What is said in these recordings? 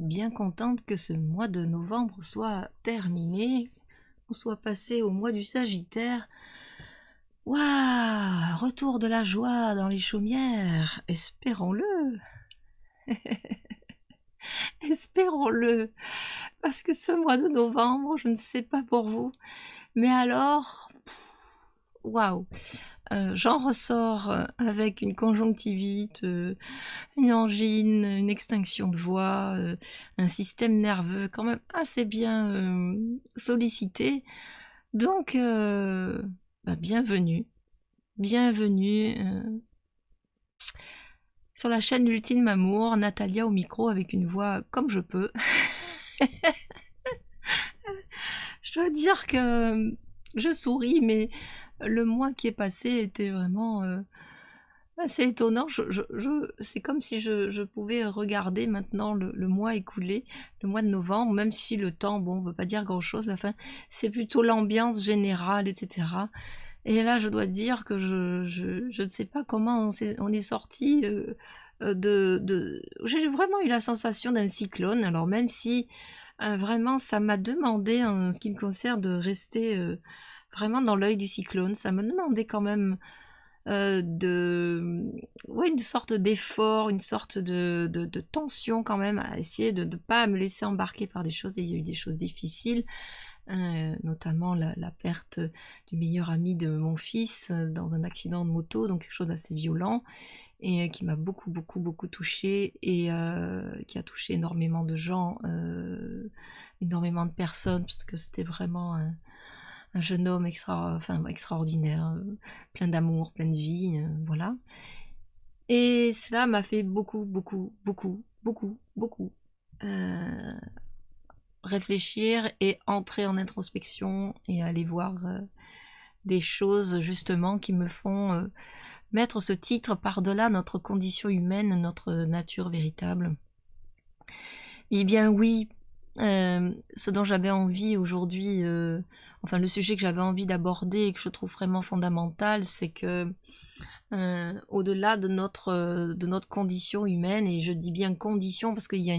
bien contente que ce mois de novembre soit terminé, qu'on soit passé au mois du Sagittaire. Waouh! Retour de la joie dans les chaumières, espérons-le, espérons-le, parce que ce mois de novembre, je ne sais pas pour vous, mais alors, waouh! J'en ressors avec une conjonctivite, une angine, une extinction de voix, un système nerveux quand même assez bien sollicité. Donc, bienvenue, bienvenue sur la chaîne Ultime Amour, Natalia au micro avec une voix comme je peux. Je dois dire que je souris, mais le mois qui est passé était vraiment assez étonnant. C'est comme si je pouvais regarder maintenant le mois écoulé, le mois de novembre, même si le temps, bon, ne veut pas dire grand-chose, mais enfin, c'est plutôt l'ambiance générale, etc. Et là, je dois dire que je ne sais pas comment on est sorti J'ai vraiment eu la sensation d'un cyclone, alors même si vraiment ça m'a demandé, en ce qui me concerne, de rester vraiment dans l'œil du cyclone. Ça m'a demandé quand même ouais, une sorte d'effort, une sorte de tension quand même, à essayer de ne pas me laisser embarquer par des choses. Et il y a eu des choses difficiles, notamment la perte du meilleur ami de mon fils dans un accident de moto, donc quelque chose d'assez violent, et qui m'a beaucoup, beaucoup, beaucoup touchée, et qui a touché énormément de gens, énormément de personnes, parce que c'était vraiment un jeune homme extraordinaire, plein d'amour, plein de vie, voilà. Et cela m'a fait beaucoup, beaucoup, beaucoup, beaucoup, beaucoup réfléchir et entrer en introspection et aller voir des choses justement qui me font mettre ce titre par-delà notre condition humaine, notre nature véritable. Eh bien oui, ce dont j'avais envie aujourd'hui, enfin le sujet que j'avais envie d'aborder et que je trouve vraiment fondamental, c'est que au-delà de notre condition humaine, et je dis bien condition parce qu'il y a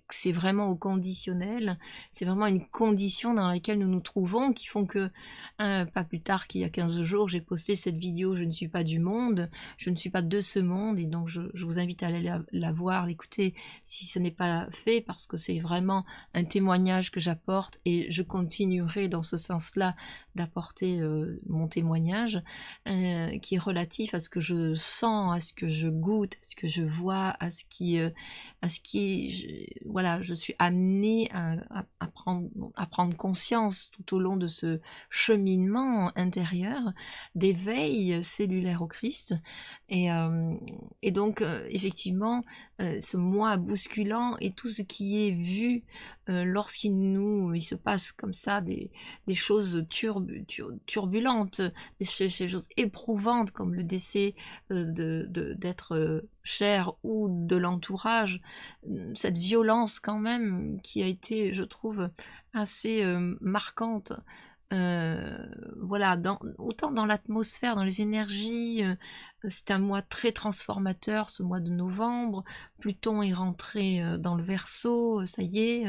c'est vraiment au conditionnel, c'est vraiment une condition dans laquelle nous nous trouvons, qui font que, pas plus tard qu'il y a 15 jours, j'ai posté cette vidéo « Je ne suis pas du monde, je ne suis pas de ce monde », et donc je vous invite à aller la voir, l'écouter si ce n'est pas fait, parce que c'est vraiment un témoignage que j'apporte, et je continuerai dans ce sens-là d'apporter mon témoignage, qui est relatif à ce que je sens, à ce que je goûte, à ce que je vois, à ce qui voilà, je suis amenée à prendre conscience tout au long de ce cheminement intérieur d'éveil cellulaire au Christ. Et donc effectivement, ce moi bousculant et tout ce qui est vu il se passe comme ça des choses turbulentes, des choses éprouvantes comme le décès d'être cher ou de l'entourage, cette violence quand même qui a été, je trouve, assez marquante. Voilà, autant dans l'atmosphère, dans les énergies, c'est un mois très transformateur, ce mois de novembre. Pluton est rentré dans le Verseau, ça y est,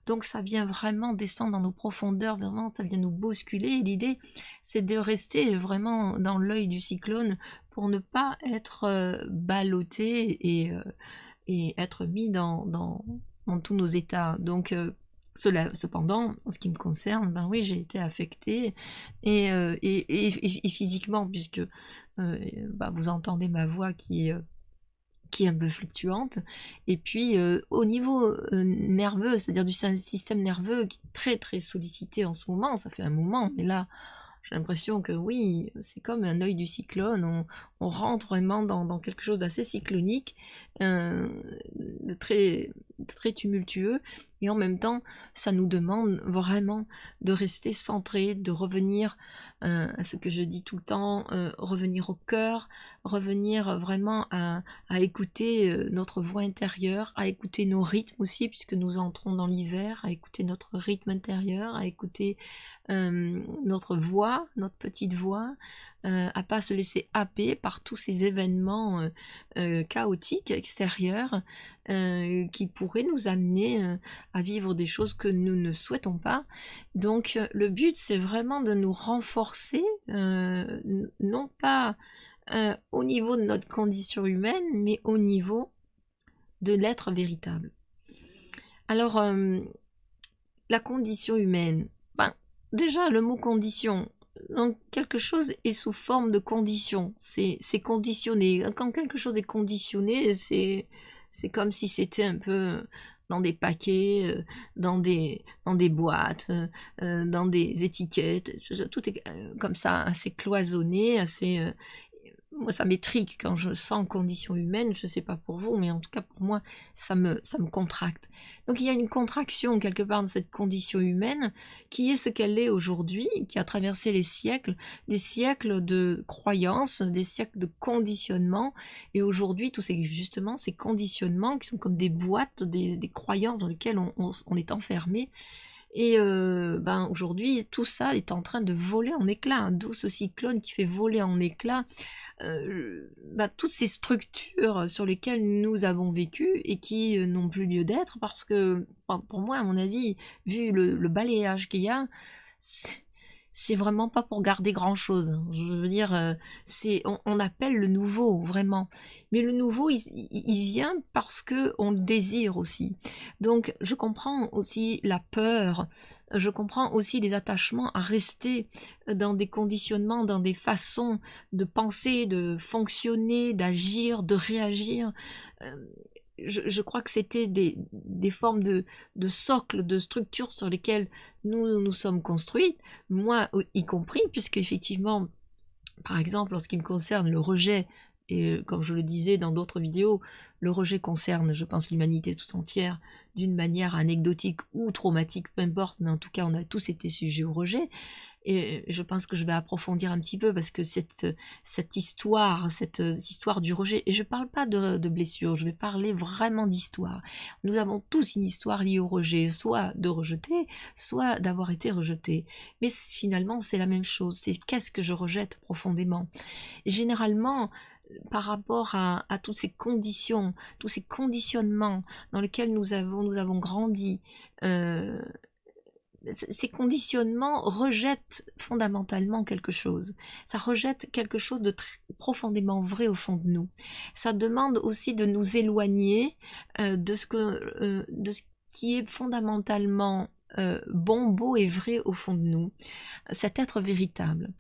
donc ça vient vraiment descendre dans nos profondeurs, vraiment ça vient nous bousculer, et l'idée c'est de rester vraiment dans l'œil du cyclone pour ne pas être ballotté et être mis dans tous nos états. Donc cependant, en ce qui me concerne, ben oui, j'ai été affectée, et physiquement, puisque vous entendez ma voix qui est un peu fluctuante, et puis au niveau nerveux, c'est-à-dire du système nerveux qui est très très sollicité en ce moment, ça fait un moment, mais là j'ai l'impression que oui, c'est comme un œil du cyclone, on rentre vraiment dans quelque chose d'assez cyclonique, de très tumultueux, et en même temps, ça nous demande vraiment de rester centré, de revenir à ce que je dis tout le temps, revenir au cœur, revenir vraiment à écouter notre voix intérieure, à écouter nos rythmes aussi, puisque nous entrons dans l'hiver, à écouter notre rythme intérieur, à écouter notre voix, notre petite voix, à pas se laisser happer par tous ces événements chaotiques extérieurs qui pourraient nous amener à vivre des choses que nous ne souhaitons pas. Donc le but, c'est vraiment de nous renforcer, non pas au niveau de notre condition humaine, mais au niveau de l'être véritable. Alors, la condition humaine, ben, déjà le mot condition, donc quelque chose est sous forme de condition, c'est conditionné. Quand quelque chose est conditionné, c'est comme si c'était un peu dans des paquets, dans des boîtes, dans des étiquettes, tout est comme ça, assez cloisonné, assez... moi, ça m'étrique quand je sens condition humaine, je sais pas pour vous, mais en tout cas pour moi, ça me contracte. Donc il y a une contraction quelque part de cette condition humaine qui est ce qu'elle est aujourd'hui, qui a traversé les siècles, des siècles de croyances, des siècles de conditionnement, et aujourd'hui, tous ces, justement, ces conditionnements qui sont comme des boîtes, des croyances dans lesquelles on est enfermé. Et ben aujourd'hui, tout ça est en train de voler en éclats, un douce cyclone qui fait voler en éclats ben, toutes ces structures sur lesquelles nous avons vécu et qui n'ont plus lieu d'être parce que, ben, pour moi, à mon avis, vu le balayage qu'il y a, c'est vraiment pas pour garder grand chose. Je veux dire, on appelle le nouveau, vraiment. Mais le nouveau, il vient parce que on le désire aussi. Donc, je comprends aussi la peur, je comprends aussi les attachements à rester dans des conditionnements, dans des façons de penser, de fonctionner, d'agir, de réagir. Je crois que c'était des formes de socle, de structures sur lesquelles nous sommes construits, moi y compris, puisque effectivement, par exemple, en ce qui me concerne, le rejet, et comme je le disais dans d'autres vidéos, le rejet concerne, je pense, l'humanité tout entière, d'une manière anecdotique ou traumatique, peu importe, mais en tout cas, on a tous été sujets au rejet. Et je pense que je vais approfondir un petit peu parce que cette histoire du rejet, et je parle pas de blessure, je vais parler vraiment d'histoire. Nous avons tous une histoire liée au rejet, soit de rejeter, soit d'avoir été rejeté. Mais finalement, c'est la même chose, c'est qu'est-ce que je rejette profondément. Et généralement, par rapport à toutes ces conditions, tous ces conditionnements dans lesquels nous avons grandi, ces conditionnements rejettent fondamentalement quelque chose. Ça rejette quelque chose de profondément vrai au fond de nous. Ça demande aussi de nous éloigner de ce qui est fondamentalement bon, beau et vrai au fond de nous, cet être véritable.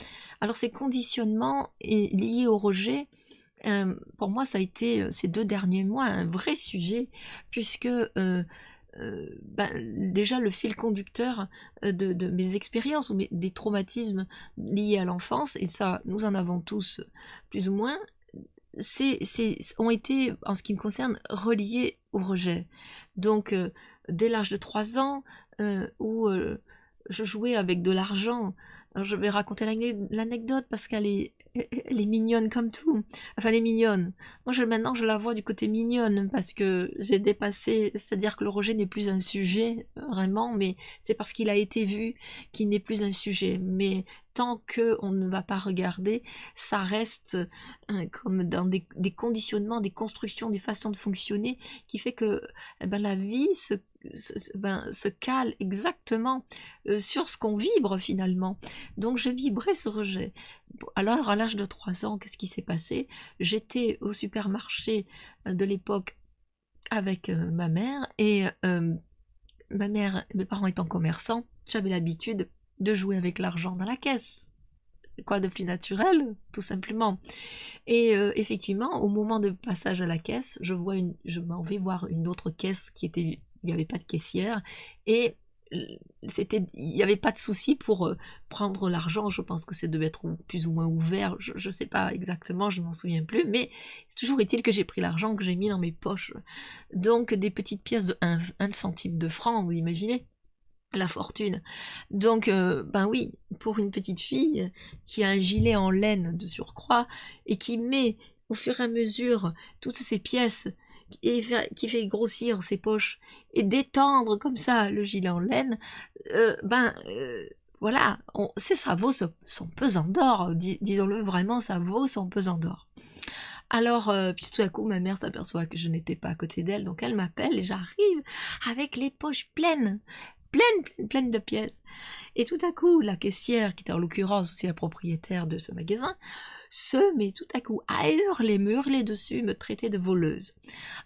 Alors ces conditionnements liés au rejet, pour moi ça a été ces 2 derniers mois un vrai sujet, puisque ben, déjà le fil conducteur de mes expériences ou des traumatismes liés à l'enfance, et ça nous en avons tous plus ou moins, ont été, en ce qui me concerne, reliés au rejet. Donc dès l'âge de 3 ans, où je jouais avec de l'argent. Alors, je vais raconter l'anecdote parce qu'elle est mignonne comme tout. Enfin, elle est mignonne. Moi, maintenant, je la vois du côté mignonne parce que j'ai dépassé, c'est-à-dire que le rejet n'est plus un sujet, vraiment, mais c'est parce qu'il a été vu qu'il n'est plus un sujet. Mais tant qu'on ne va pas regarder, ça reste comme dans des conditionnements, des constructions, des façons de fonctionner qui fait que ben, la vie se cale exactement sur ce qu'on vibre finalement. Donc je vibrais ce rejet. Alors à l'âge de 3 ans, qu'est-ce qui s'est passé? J'étais au supermarché de l'époque avec ma mère, et mes parents étant commerçants, j'avais l'habitude de jouer avec l'argent dans la caisse. Quoi de plus naturel, tout simplement. Et effectivement, au moment de passage à la caisse, je m'en vais voir une autre caisse il n'y avait pas de caissière, et il n'y avait pas de souci pour prendre l'argent. Je pense que ça devait être plus ou moins ouvert, je sais pas exactement, je m'en souviens plus, mais toujours est-il que j'ai pris l'argent, que j'ai mis dans mes poches. Donc des petites pièces de 1 centime de franc, vous imaginez la fortune. Donc, ben oui, pour une petite fille qui a un gilet en laine de surcroît et qui met au fur et à mesure toutes ces pièces et qui fait grossir ses poches et d'étendre comme ça le gilet en laine, voilà, ça vaut son pesant d'or, disons-le vraiment, ça vaut son pesant d'or. Alors, puis tout à coup, ma mère s'aperçoit que je n'étais pas à côté d'elle, donc elle m'appelle et j'arrive avec les poches pleines de pièces. Et tout à coup, la caissière, qui était en l'occurrence aussi la propriétaire de ce magasin, se met tout à coup à m'hurler dessus, me traiter de voleuse.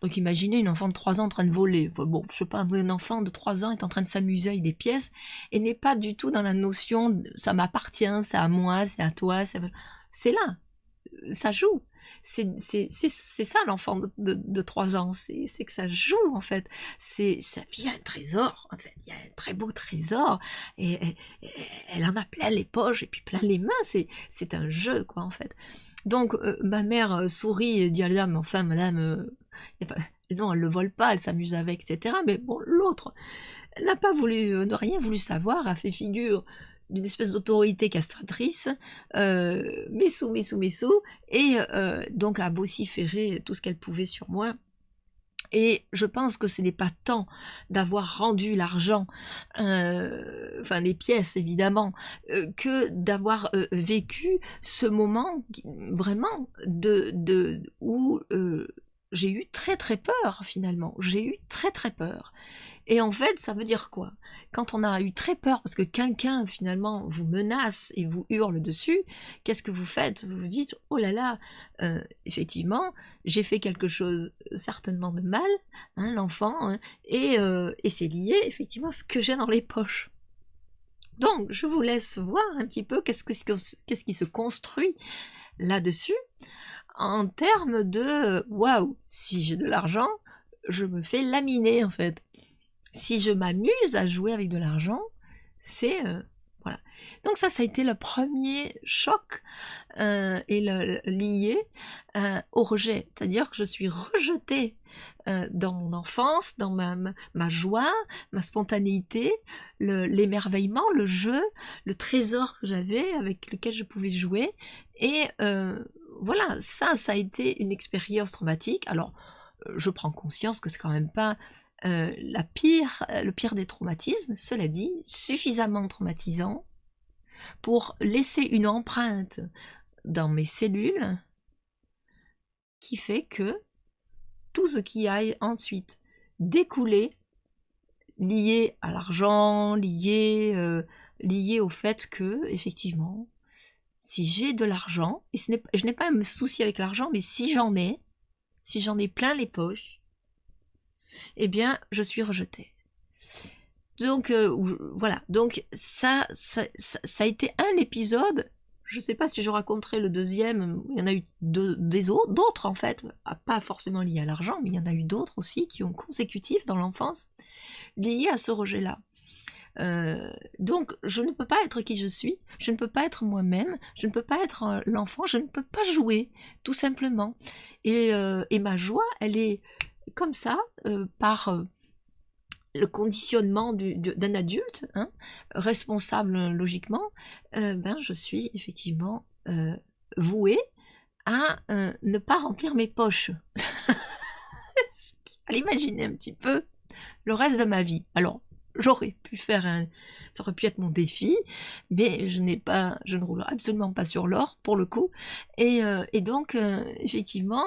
Donc imaginez une enfant de 3 ans en train de voler. Bon, je sais pas, un enfant de 3 ans est en train de s'amuser avec des pièces et n'est pas du tout dans la notion de, ça m'appartient, c'est à moi, c'est à toi, c'est là, ça joue. C'est ça l'enfant de 3 ans, c'est que ça joue en fait. Il y a un trésor en fait, il y a un très beau trésor et elle en a plein les poches et puis plein les mains, c'est un jeu quoi en fait. Donc ma mère sourit et dit à la dame, enfin madame, non elle le vole pas, elle s'amuse avec, etc. Mais bon, l'autre n'a pas voulu, n'a rien voulu savoir, a fait figure d'une espèce d'autorité castratrice, messou, et donc a vociféré tout ce qu'elle pouvait sur moi. Et je pense que ce n'est pas tant d'avoir rendu l'argent, enfin les pièces évidemment, que d'avoir vécu ce moment vraiment où j'ai eu très très peur finalement. J'ai eu très très peur. Et en fait, ça veut dire quoi? Quand on a eu très peur parce que quelqu'un finalement vous menace et vous hurle dessus, qu'est-ce que vous faites? Vous vous dites, oh là là, effectivement, j'ai fait quelque chose certainement de mal, hein, l'enfant, hein, et c'est lié effectivement à ce que j'ai dans les poches. Donc, je vous laisse voir un petit peu qu'est-ce qui se construit là-dessus en termes de, waouh, si j'ai de l'argent, je me fais laminer en fait. Si je m'amuse à jouer avec de l'argent, c'est voilà. Donc ça a été le premier choc lié au rejet, c'est-à-dire que je suis rejetée dans mon enfance, dans ma joie, ma spontanéité, l'émerveillement, le jeu, le trésor que j'avais avec lequel je pouvais jouer, et voilà, ça a été une expérience traumatique. Alors, je prends conscience que c'est quand même pas le pire des traumatismes, cela dit, suffisamment traumatisant pour laisser une empreinte dans mes cellules qui fait que tout ce qui aille ensuite découler, lié à l'argent, lié au fait que, effectivement, si j'ai de l'argent, et je n'ai pas à me soucier avec l'argent, mais si j'en ai plein les poches, eh bien, je suis rejetée. Donc, voilà. Donc, ça a été un épisode. Je ne sais pas si je raconterai le deuxième. Il y en a eu d'autres, en fait. Pas forcément liés à l'argent, mais il y en a eu d'autres aussi qui ont consécutif dans l'enfance, liés à ce rejet-là. Donc, je ne peux pas être qui je suis. Je ne peux pas être moi-même. Je ne peux pas être l'enfant. Je ne peux pas jouer, tout simplement. Et ma joie, elle est comme ça, par le conditionnement d'un adulte, hein, responsable logiquement, je suis effectivement vouée à ne pas remplir mes poches. Allez, imaginez un petit peu le reste de ma vie. Alors, j'aurais pu ça aurait pu être mon défi, mais je ne roule absolument pas sur l'or pour le coup, et donc effectivement,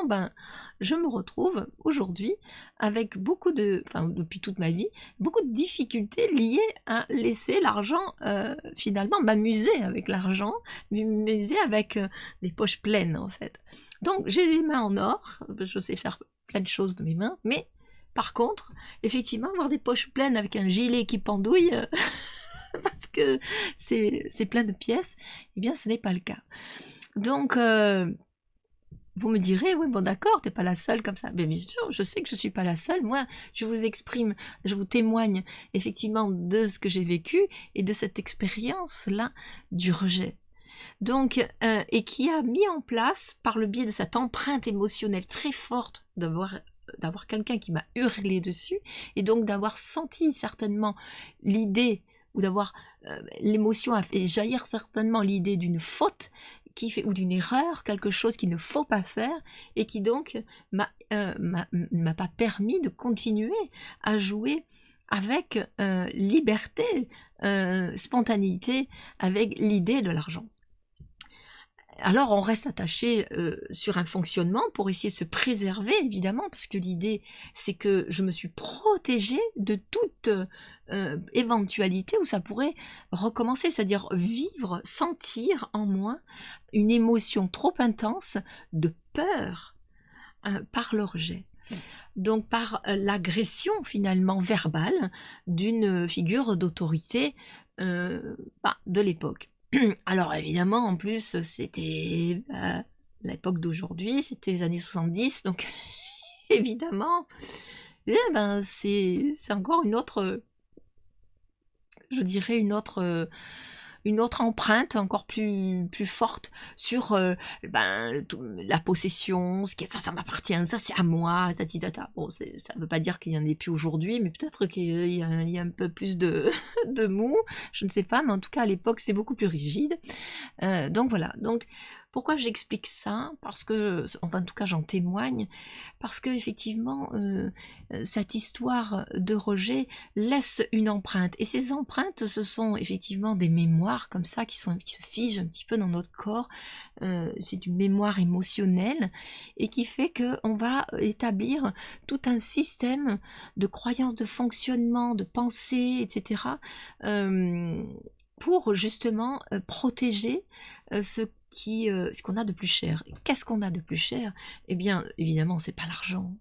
je me retrouve aujourd'hui avec depuis toute ma vie, beaucoup de difficultés liées à laisser l'argent finalement m'amuser avec l'argent, m'amuser avec des poches pleines en fait. Donc j'ai des mains en or, je sais faire plein de choses de mes mains, mais par contre, effectivement, avoir des poches pleines avec un gilet qui pendouille, parce que c'est plein de pièces, eh bien, ce n'est pas le cas. Donc, vous me direz, oui, bon d'accord, t'es pas la seule comme ça. Mais bien sûr, je sais que je suis pas la seule. Moi, je vous témoigne effectivement de ce que j'ai vécu et de cette expérience-là du rejet. Donc, et qui a mis en place, par le biais de cette empreinte émotionnelle très forte d'avoir quelqu'un qui m'a hurlé dessus, et donc d'avoir senti certainement l'idée, ou d'avoir l'émotion a fait jaillir certainement l'idée d'une faute ou d'une erreur, quelque chose qu'il ne faut pas faire, et qui donc m'a pas permis de continuer à jouer avec liberté, spontanéité, avec l'idée de l'argent. Alors on reste attaché sur un fonctionnement pour essayer de se préserver, évidemment, parce que l'idée, c'est que je me suis protégée de toute éventualité où ça pourrait recommencer, c'est-à-dire vivre, sentir en moi une émotion trop intense de peur par le rejet. Donc par l'agression finalement verbale d'une figure d'autorité de l'époque. Alors évidemment, en plus, c'était l'époque d'aujourd'hui, c'était les années 70, donc évidemment, c'est encore une autre, je dirais une autre empreinte encore plus forte sur la possession, ça m'appartient, ça c'est à moi, tatitata. Bon, ça veut pas dire qu'il y en ait plus aujourd'hui, mais peut-être qu'il y a un peu plus de, de mou, je ne sais pas, mais en tout cas à l'époque c'est beaucoup plus rigide. Donc voilà, donc pourquoi j'explique ça? Parce que, enfin en tout cas j'en témoigne, parce que effectivement cette histoire de rejet laisse une empreinte, et ces empreintes ce sont effectivement des mémoires comme ça qui se figent un petit peu dans notre corps, c'est une mémoire émotionnelle et qui fait que on va établir tout un système de croyances, de fonctionnement, de pensée, etc. Pour justement protéger ce qu'on a de plus cher. Qu'est-ce qu'on a de plus cher? Eh bien, évidemment, c'est pas l'argent.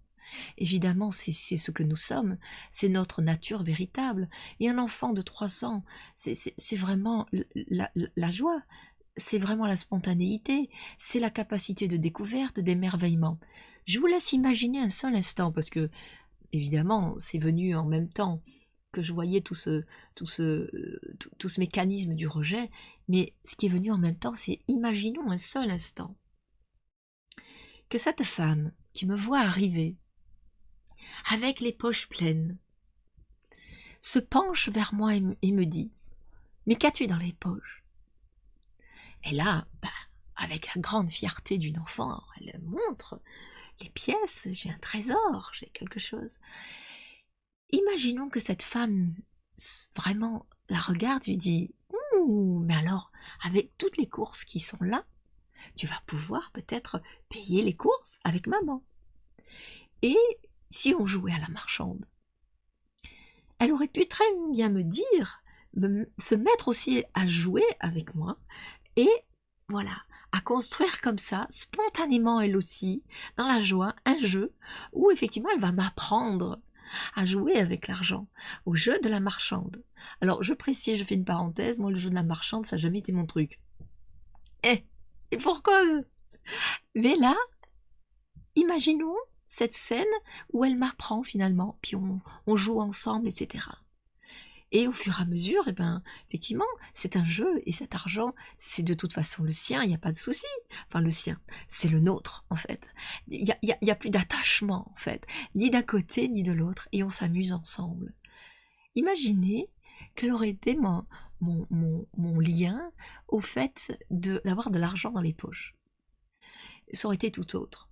Évidemment, c'est ce que nous sommes, c'est notre nature véritable. Et un enfant de 3 ans, c'est vraiment la joie, c'est vraiment la spontanéité, c'est la capacité de découverte, d'émerveillement. Je vous laisse imaginer un seul instant, parce que, évidemment, c'est venu en même temps que je voyais tout ce mécanisme du rejet, mais ce qui est venu en même temps, c'est imaginons un seul instant que cette femme qui me voit arriver avec les poches pleines se penche vers moi et me dit « Mais qu'as-tu dans les poches ?» Et là, avec la grande fierté d'une enfant, elle montre les pièces, j'ai un trésor, j'ai quelque chose. Imaginons que cette femme vraiment la regarde, lui dit « Ouh, mais alors, avec toutes les courses qui sont là, tu vas pouvoir peut-être payer les courses avec maman. » Et si on jouait à la marchande, elle aurait pu très bien me dire, se mettre aussi à jouer avec moi, et voilà, à construire comme ça, spontanément elle aussi, dans la joie, un jeu où effectivement elle va m'apprendre à jouer avec l'argent, au jeu de la marchande. Alors je précise, je fais une parenthèse, moi le jeu de la marchande ça n'a jamais été mon truc. Et pour cause. Mais là, imaginons cette scène où elle m'apprend finalement, puis on joue ensemble, etc. Et au fur et à mesure, effectivement, c'est un jeu, et cet argent, c'est de toute façon le sien, il n'y a pas de souci. Enfin, le sien, c'est le nôtre, en fait. Il y a plus d'attachement, en fait, ni d'un côté, ni de l'autre, et on s'amuse ensemble. Imaginez quel aurait été mon lien au fait d'avoir de l'argent dans les poches. Ça aurait été tout autre.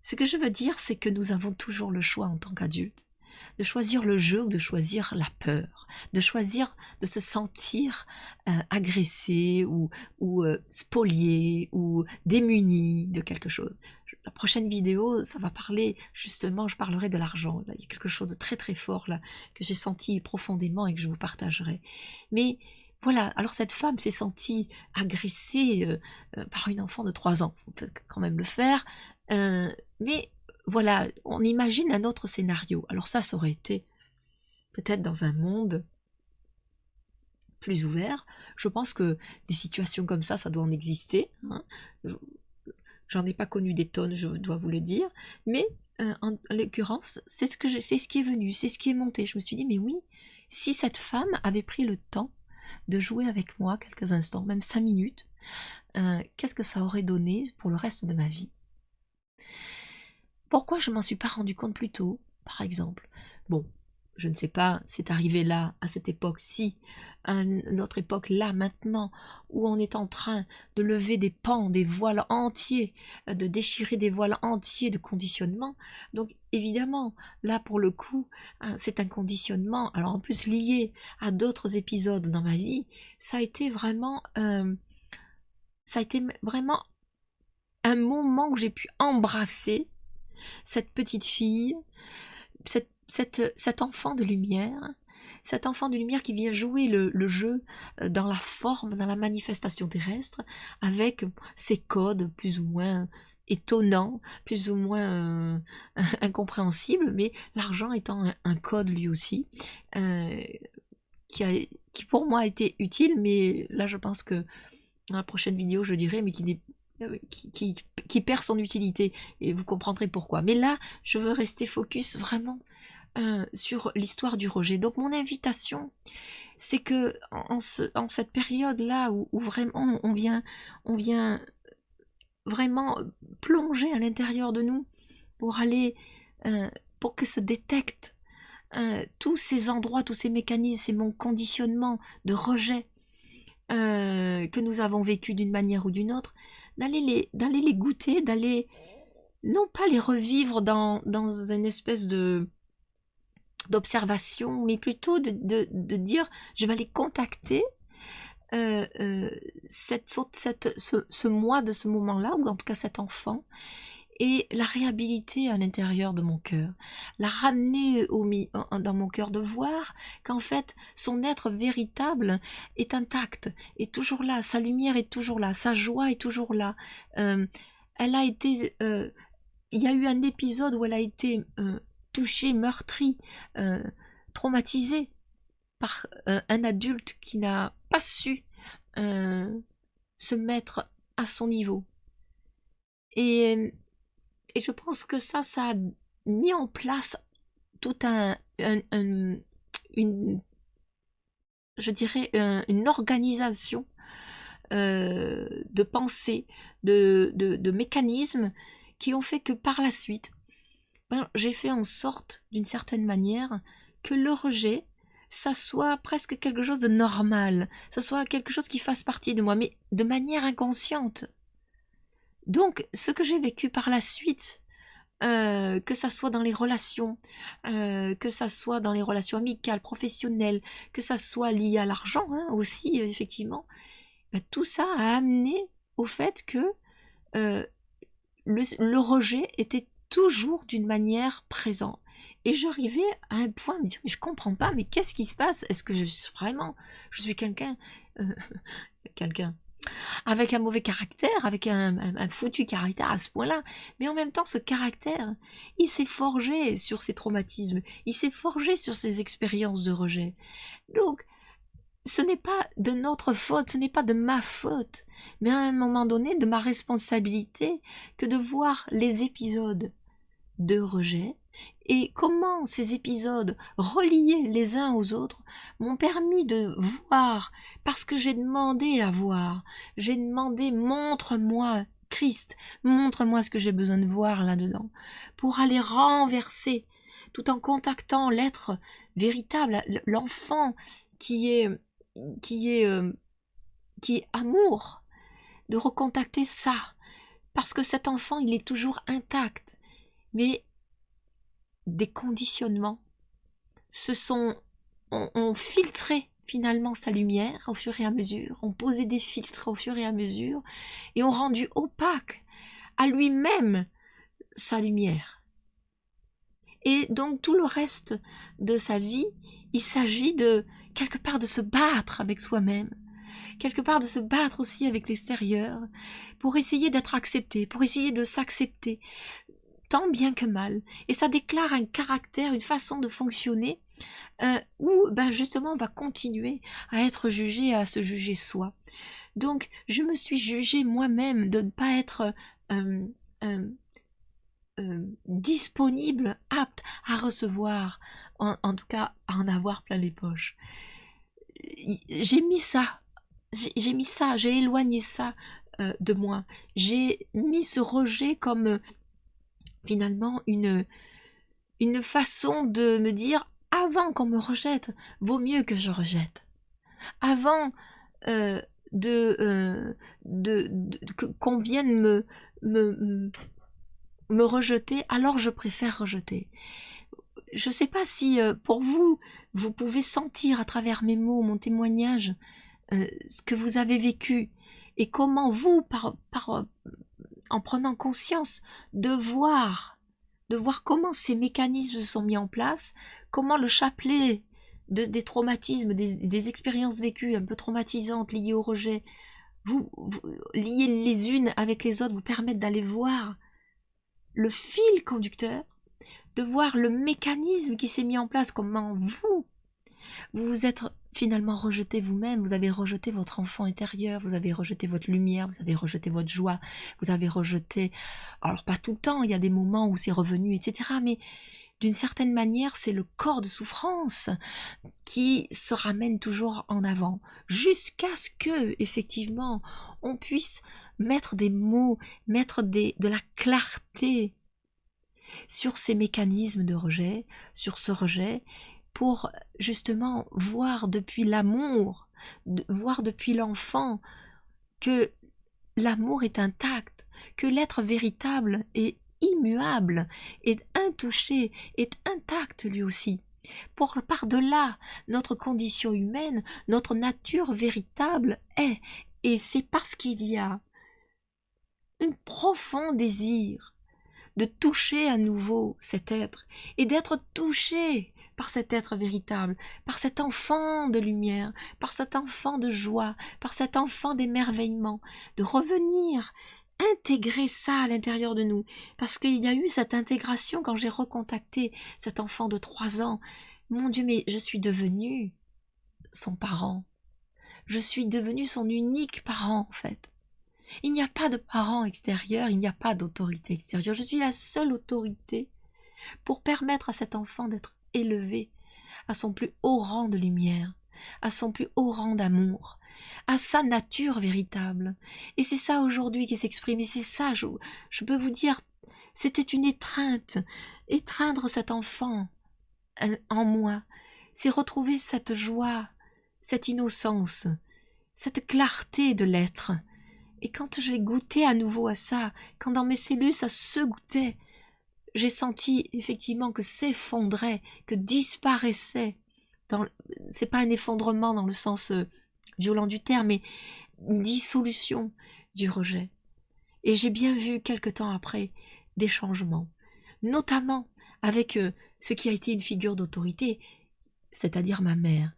Ce que je veux dire, c'est que nous avons toujours le choix en tant qu'adultes, de choisir le jeu ou de choisir la peur, de choisir de se sentir agressé ou spolié ou démuni de quelque chose. La prochaine vidéo, ça va parler, justement, je parlerai de l'argent. Il y a quelque chose de très très fort là, que j'ai senti profondément et que je vous partagerai. Mais voilà, alors cette femme s'est sentie agressée par une enfant de 3 ans. On peut quand même le faire. Mais voilà, on imagine un autre scénario. Alors ça aurait été peut-être dans un monde plus ouvert. Je pense que des situations comme ça doit en exister. Hein. J'en ai pas connu des tonnes, je dois vous le dire. Mais en l'occurrence, c'est ce qui est venu, c'est ce qui est monté. Je me suis dit, mais oui, si cette femme avait pris le temps de jouer avec moi quelques instants, même 5 minutes, qu'est-ce que ça aurait donné pour le reste de ma vie? Pourquoi je m'en suis pas rendu compte plus tôt, par exemple? Bon, je ne sais pas, c'est arrivé là, à cette époque-ci, à notre époque là, maintenant, où on est en train de lever des pans, des voiles entiers, de déchirer des voiles entiers de conditionnement. Donc évidemment, là pour le coup, c'est un conditionnement, alors en plus lié à d'autres épisodes dans ma vie, ça a été vraiment, un moment où j'ai pu embrasser cette petite fille, cet enfant de lumière, cet enfant de lumière qui vient jouer le jeu dans la forme, dans la manifestation terrestre, avec ses codes plus ou moins étonnants, plus ou moins incompréhensibles, mais l'argent étant un code lui aussi, euh, qui pour moi a été utile, mais là je pense que dans la prochaine vidéo je dirai, mais qui n'est qui perd son utilité, et vous comprendrez pourquoi. Mais là, je veux rester focus vraiment sur l'histoire du rejet. Donc mon invitation, c'est que en cette période-là où vraiment on vient vraiment plonger à l'intérieur de nous pour aller, pour que se détectent tous ces endroits, tous ces mécanismes, ces conditionnements de rejet que nous avons vécu d'une manière ou d'une autre, d'aller les goûter, d'aller non pas les revivre dans une espèce d'observation, mais plutôt de dire je vais aller contacter ce moi de ce moment-là, ou en tout cas cet enfant, et la réhabiliter à l'intérieur de mon cœur, la ramener dans mon cœur, de voir qu'en fait son être véritable est intact, est toujours là, sa lumière est toujours là, sa joie est toujours là. Elle a été, il y a eu un épisode où elle a été touchée, meurtrie, traumatisée par un adulte qui n'a pas su se mettre à son niveau. Et je pense que ça a mis en place tout je dirais, une organisation de pensée, de mécanismes qui ont fait que par la suite, j'ai fait en sorte, d'une certaine manière, que le rejet, ça soit presque quelque chose de normal, ça soit quelque chose qui fasse partie de moi, mais de manière inconsciente. Donc, ce que j'ai vécu par la suite, que ça soit dans les relations, que ça soit dans les relations amicales, professionnelles, que ça soit lié à l'argent aussi, effectivement, tout ça a amené au fait que le rejet était toujours d'une manière présente. Et j'arrivais à un point à me dire, mais je comprends pas, mais qu'est-ce qui se passe? Est-ce que je suis quelqu'un avec un mauvais caractère, avec un foutu caractère à ce point-là? Mais en même temps, ce caractère, il s'est forgé sur ces traumatismes, il s'est forgé sur ces expériences de rejet. Donc, ce n'est pas de notre faute, ce n'est pas de ma faute, mais à un moment donné, de ma responsabilité, que de voir les épisodes de rejet, et comment ces épisodes reliés les uns aux autres m'ont permis de voir, parce que j'ai demandé à voir, j'ai demandé montre-moi Christ, montre-moi ce que j'ai besoin de voir là-dedans, pour aller renverser, tout en contactant l'être véritable, l'enfant qui est amour, de recontacter ça, parce que cet enfant il est toujours intact, mais des conditionnements ont filtré finalement sa lumière au fur et à mesure, ont posé des filtres au fur et à mesure, et ont rendu opaque à lui-même sa lumière. Et donc tout le reste de sa vie, il s'agit de quelque part de se battre avec soi-même, quelque part de se battre aussi avec l'extérieur, pour essayer d'être accepté, pour essayer de s'accepter, tant bien que mal. Et ça déclare un caractère, une façon de fonctionner, où justement on va continuer à être jugé, à se juger soi. Donc je me suis jugée moi-même de ne pas être disponible, apte à recevoir, en tout cas à en avoir plein les poches. J'ai mis ça, j'ai éloigné ça de moi. J'ai mis ce rejet comme finalement une façon de me dire avant qu'on me rejette, vaut mieux que je rejette. Avant qu'on vienne me rejeter, alors je préfère rejeter. Je ne sais pas si pour vous, vous pouvez sentir à travers mes mots, mon témoignage, ce que vous avez vécu et comment vous, en prenant conscience de voir comment ces mécanismes se sont mis en place, comment le chapelet des traumatismes, des expériences vécues un peu traumatisantes liées au rejet, vous liées les unes avec les autres, vous permettent d'aller voir le fil conducteur, de voir le mécanisme qui s'est mis en place, comment vous vous êtes finalement rejeté vous-même, vous avez rejeté votre enfant intérieur, vous avez rejeté votre lumière, vous avez rejeté votre joie, vous avez rejeté, alors pas tout le temps, il y a des moments où c'est revenu, etc., mais d'une certaine manière, c'est le corps de souffrance qui se ramène toujours en avant, jusqu'à ce que, effectivement, on puisse mettre des mots, mettre de la clarté sur ces mécanismes de rejet, sur ce rejet, pour justement voir depuis l'amour, voir depuis l'enfant que l'amour est intact, que l'être véritable est immuable, est intouché, est intact lui aussi. Par-delà notre condition humaine, notre nature véritable est, et c'est parce qu'il y a un profond désir de toucher à nouveau cet être et d'être touché par cet être véritable, par cet enfant de lumière, par cet enfant de joie, par cet enfant d'émerveillement, de revenir intégrer ça à l'intérieur de nous, parce qu'il y a eu cette intégration quand j'ai recontacté cet enfant de 3 ans. Mon Dieu, mais je suis devenue son parent, je suis devenue son unique parent en fait. Il n'y a pas de parent extérieur, il n'y a pas d'autorité extérieure. Je suis la seule autorité pour permettre à cet enfant d'être élevé à son plus haut rang de lumière, à son plus haut rang d'amour, à sa nature véritable. Et c'est ça aujourd'hui qui s'exprime, et c'est ça, je peux vous dire, c'était une étreinte, étreindre cet enfant en moi, c'est retrouver cette joie, cette innocence, cette clarté de l'être. Et quand j'ai goûté à nouveau à ça, quand dans mes cellules ça se goûtait, j'ai senti effectivement que s'effondrait, que disparaissait. C'est pas un effondrement dans le sens violent du terme, mais une dissolution du rejet. Et j'ai bien vu quelque temps après des changements, notamment avec ce qui a été une figure d'autorité, c'est-à-dire ma mère,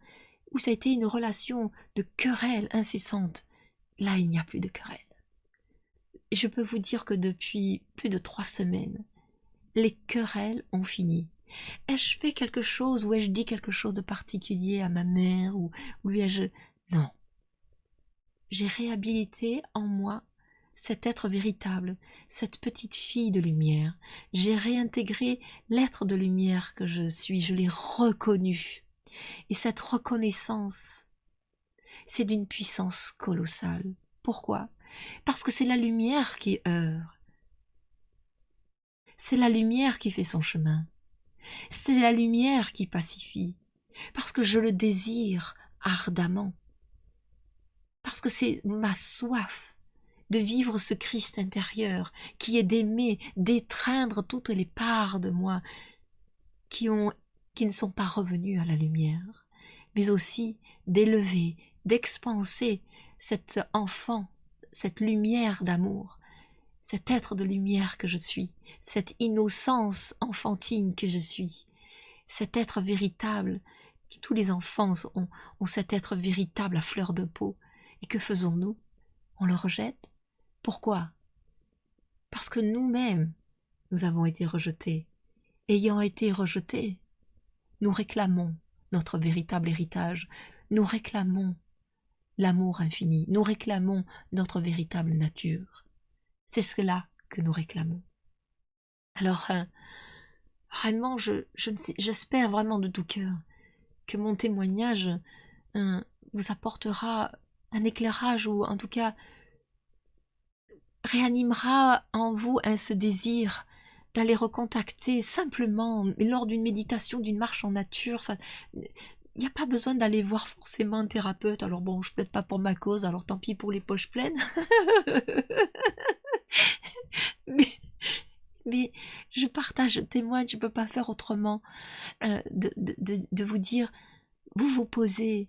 où ça a été une relation de querelle incessante. Là, il n'y a plus de querelle. Et je peux vous dire que depuis plus de 3 semaines, les querelles ont fini. Ai-je fait quelque chose ou ai-je dit quelque chose de particulier à ma mère ou lui ai-je... Non. J'ai réhabilité en moi cet être véritable, cette petite fille de lumière. J'ai réintégré l'être de lumière que je suis, je l'ai reconnu. Et cette reconnaissance, c'est d'une puissance colossale. Pourquoi ? Parce que c'est la lumière qui heurte. C'est la lumière qui fait son chemin. C'est la lumière qui pacifie. Parce que je le désire ardemment. Parce que c'est ma soif de vivre ce Christ intérieur qui est d'aimer, d'étreindre toutes les parts de moi qui ne sont pas revenues à la lumière, mais aussi d'élever, d'expanser cet enfant, cette lumière d'amour, cet être de lumière que je suis, cette innocence enfantine que je suis, cet être véritable. Tous les enfants ont cet être véritable à fleur de peau. Et que faisons-nous? On le rejette? Pourquoi? Parce que nous-mêmes, nous avons été rejetés. Ayant été rejetés, nous réclamons notre véritable héritage. Nous réclamons l'amour infini. Nous réclamons notre véritable nature. C'est cela que nous réclamons. Alors, vraiment, j'espère vraiment de tout cœur que mon témoignage vous apportera un éclairage ou en tout cas réanimera en vous ce désir d'aller recontacter simplement lors d'une méditation, d'une marche en nature. Il n'y a pas besoin d'aller voir forcément un thérapeute. Alors bon, je plaide pas pour ma cause, alors tant pis pour les poches pleines. mais, mais je partage, je témoigne, je peux pas faire autrement de vous dire, vous vous posez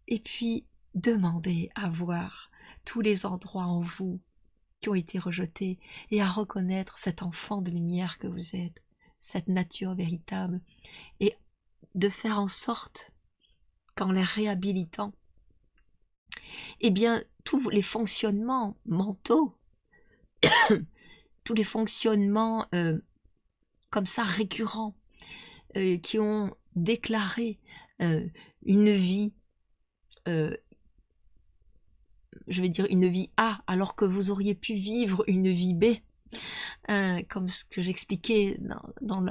et puis demandez à voir tous les endroits en vous qui ont été rejetés et à reconnaître cet enfant de lumière que vous êtes, cette nature véritable, et de faire en sorte qu'en les réhabilitant, eh bien, tous les fonctionnements mentaux, tous les fonctionnements comme ça récurrents, qui ont déclaré une vie, je vais dire une vie A, alors que vous auriez pu vivre une vie B, comme ce que j'expliquais dans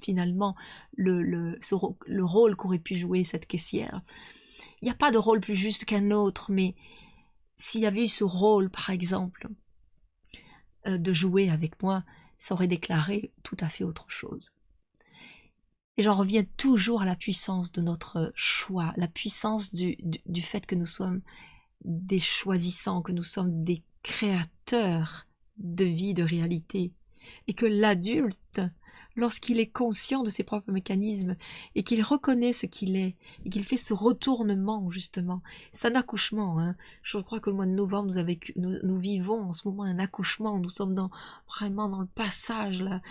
finalement le rôle qu'aurait pu jouer cette caissière. Il n'y a pas de rôle plus juste qu'un autre, mais s'il y avait eu ce rôle, par exemple, de jouer avec moi, ça aurait déclaré tout à fait autre chose. Et j'en reviens toujours à la puissance de notre choix, la puissance du fait que nous sommes des choisissants, que nous sommes des créateurs de vie, de réalité, et que l'adulte, lorsqu'il est conscient de ses propres mécanismes et qu'il reconnaît ce qu'il est et qu'il fait ce retournement, justement, c'est un accouchement, hein. Je crois que le mois de novembre, nous vivons en ce moment un accouchement, nous sommes vraiment dans le passage là,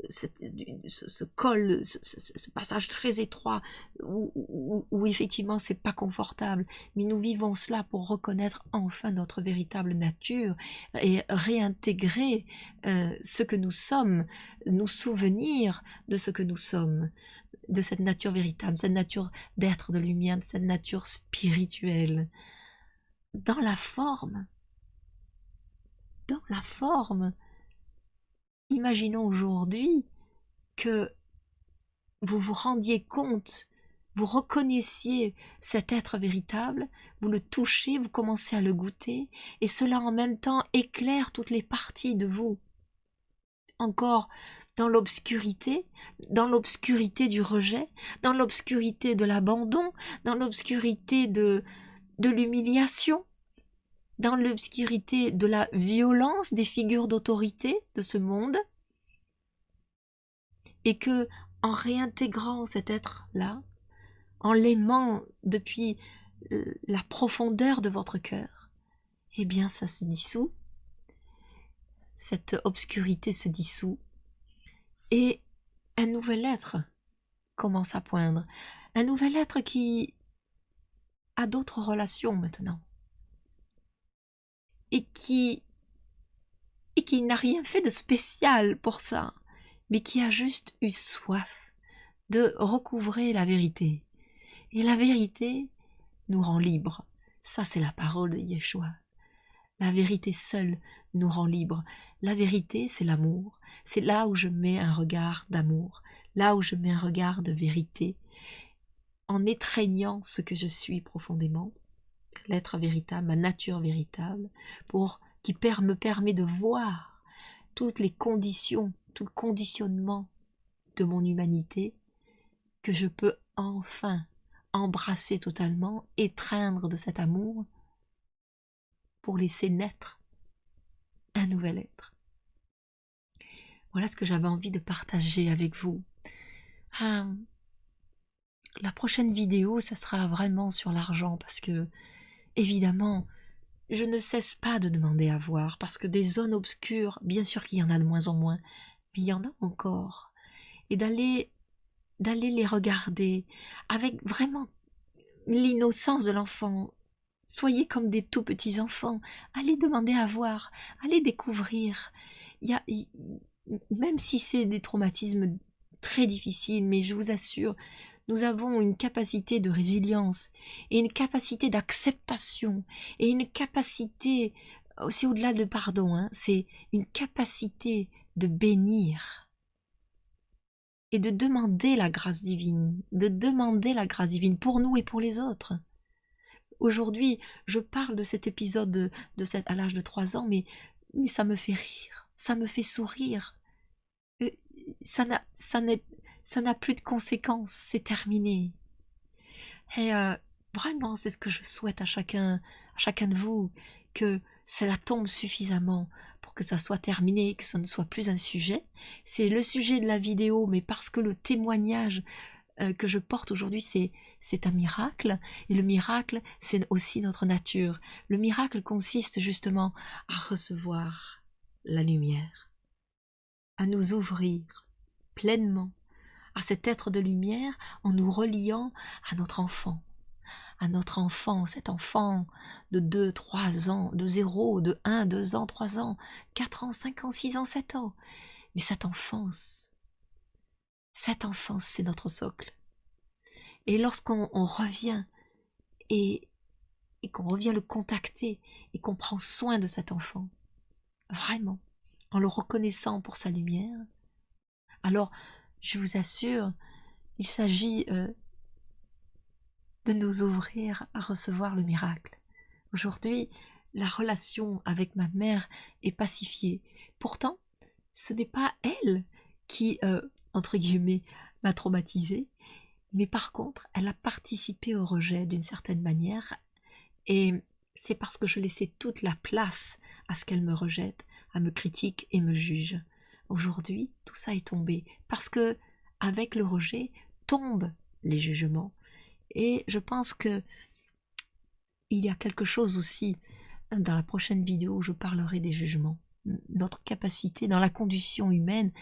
ce col, ce passage très étroit où effectivement c'est pas confortable, mais nous vivons cela pour reconnaître enfin notre véritable nature et réintégrer ce que nous sommes, nous souvenir de ce que nous sommes, de cette nature véritable, cette nature d'être de lumière, de cette nature spirituelle. Dans la forme, imaginons aujourd'hui que vous vous rendiez compte, vous reconnaissiez cet être véritable, vous le touchez, vous commencez à le goûter, et cela en même temps éclaire toutes les parties de vous. Encore dans l'obscurité du rejet, dans l'obscurité de l'abandon, dans l'obscurité de l'humiliation, dans l'obscurité de la violence des figures d'autorité de ce monde, et que, en réintégrant cet être-là, en l'aimant depuis la profondeur de votre cœur, eh bien ça se dissout, cette obscurité se dissout, et un nouvel être commence à poindre, un nouvel être qui a d'autres relations maintenant, et qui n'a rien fait de spécial pour ça, mais qui a juste eu soif de recouvrer la vérité. Et la vérité nous rend libres. Ça, c'est la parole de Yeshua. La vérité seule nous rend libres. La vérité, c'est l'amour. C'est là où je mets un regard d'amour, là où je mets un regard de vérité, en étreignant ce que je suis profondément, l'être véritable, ma nature véritable, qui me permet de voir toutes les conditions, tout le conditionnement de mon humanité, que je peux enfin embrasser totalement, étreindre de cet amour, pour laisser naître un nouvel être. Voilà ce que j'avais envie de partager avec vous. La prochaine vidéo, ça sera vraiment sur l'argent, parce que, évidemment, je ne cesse pas de demander à voir, parce que des zones obscures, bien sûr qu'il y en a de moins en moins, mais il y en a encore. Et d'aller les regarder avec vraiment l'innocence de l'enfant. Soyez comme des tout petits enfants, allez demander à voir, allez découvrir. Même si c'est des traumatismes très difficiles, mais je vous assure, nous avons une capacité de résilience et une capacité d'acceptation et une capacité, c'est au-delà de pardon, hein, c'est une capacité de bénir et de demander la grâce divine, pour nous et pour les autres. Aujourd'hui, je parle de cet épisode à l'âge de 3 ans, mais ça me fait rire, ça me fait sourire. ça n'a plus de conséquences, c'est terminé. Et vraiment, c'est ce que je souhaite à chacun de vous, que cela tombe suffisamment pour que ça soit terminé, que ça ne soit plus un sujet. C'est le sujet de la vidéo, mais parce que le témoignage que je porte aujourd'hui, c'est un miracle, et le miracle, c'est aussi notre nature. Le miracle consiste justement à recevoir la lumière, à nous ouvrir pleinement à cet être de lumière en nous reliant à notre enfant, cet enfant de 2, 3 ans, de 0, de 1, 2 ans, 3 ans, 4 ans, 5 ans, 6 ans, 7 ans. Mais cette enfance, c'est notre socle. Et lorsqu'on revient et qu'on revient le contacter et qu'on prend soin de cet enfant, vraiment, en le reconnaissant pour sa lumière, alors, je vous assure, il s'agit de nous ouvrir à recevoir le miracle. Aujourd'hui, la relation avec ma mère est pacifiée. Pourtant, ce n'est pas elle qui, entre guillemets, m'a traumatisée, mais par contre, elle a participé au rejet d'une certaine manière, et c'est parce que je laissais toute la place à ce qu'elle me rejette, à me critique et me juge. Aujourd'hui, tout ça est tombé, parce que avec le rejet tombent les jugements. Et je pense que il y a quelque chose aussi dans la prochaine vidéo où je parlerai des jugements. Notre capacité dans la condition humaine,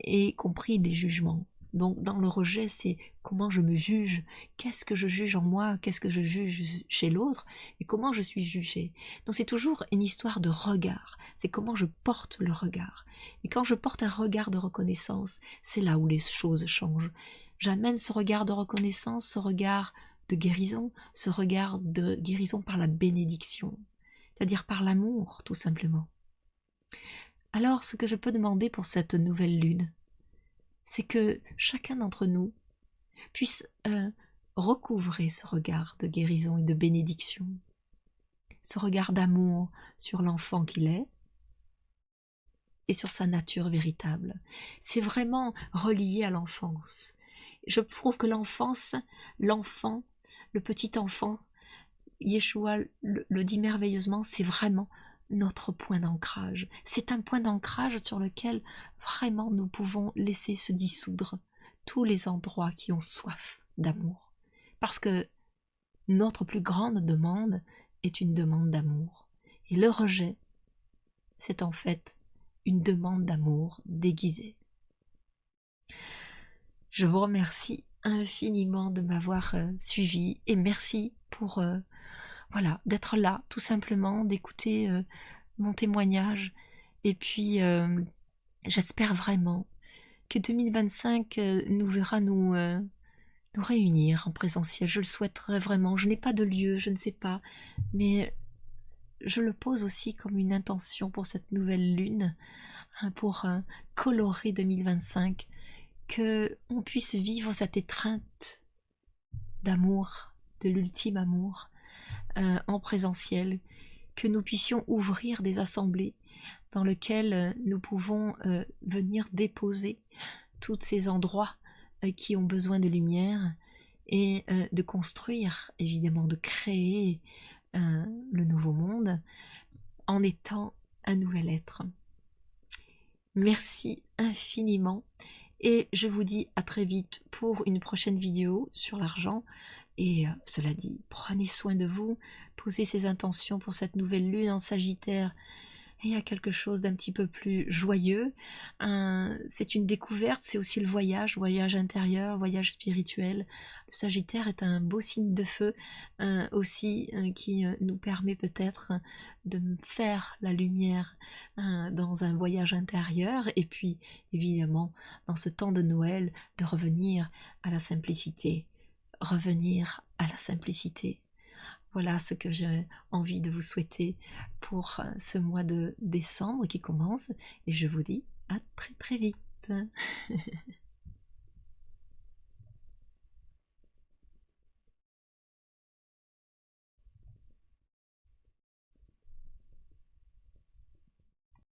y compris des jugements. Donc dans le rejet, c'est comment je me juge, qu'est-ce que je juge en moi, qu'est-ce que je juge chez l'autre, et comment je suis jugée. Donc c'est toujours une histoire de regard, c'est comment je porte le regard. Et quand je porte un regard de reconnaissance, c'est là où les choses changent. J'amène ce regard de reconnaissance, ce regard de guérison, ce regard de guérison par la bénédiction, c'est-à-dire par l'amour, tout simplement. Alors, ce que je peux demander pour cette nouvelle lune, c'est que chacun d'entre nous puisse recouvrer ce regard de guérison et de bénédiction, ce regard d'amour sur l'enfant qu'il est et sur sa nature véritable. C'est vraiment relié à l'enfance. Je trouve que l'enfant, le petit enfant, Yeshua le dit merveilleusement, c'est vraiment notre point d'ancrage. C'est un point d'ancrage sur lequel vraiment nous pouvons laisser se dissoudre tous les endroits qui ont soif d'amour. Parce que notre plus grande demande est une demande d'amour. Et le rejet, c'est en fait une demande d'amour déguisée. Je vous remercie infiniment de m'avoir suivi et merci pour voilà, d'être là, tout simplement, d'écouter mon témoignage. Et puis, j'espère vraiment que 2025 nous verra nous réunir en présentiel. Je le souhaiterais vraiment. Je n'ai pas de lieu, je ne sais pas, mais je le pose aussi comme une intention pour cette nouvelle lune, pour colorer 2025, que on puisse vivre cette étreinte d'amour, de l'ultime amour, en présentiel, que nous puissions ouvrir des assemblées dans lesquelles nous pouvons venir déposer tous ces endroits qui ont besoin de lumière et de construire, évidemment, de créer le nouveau monde en étant un nouvel être. Merci infiniment et je vous dis à très vite pour une prochaine vidéo sur l'argent. Et cela dit, prenez soin de vous, posez ces intentions pour cette nouvelle lune en Sagittaire. Et il y a quelque chose d'un petit peu plus joyeux. C'est une découverte, c'est aussi le voyage intérieur, voyage spirituel. Le Sagittaire est un beau signe de feu aussi qui nous permet peut-être de faire la lumière dans un voyage intérieur et puis évidemment dans ce temps de Noël de revenir à la simplicité. Revenir à la simplicité. Voilà ce que j'ai envie de vous souhaiter pour ce mois de décembre qui commence et je vous dis à très très vite.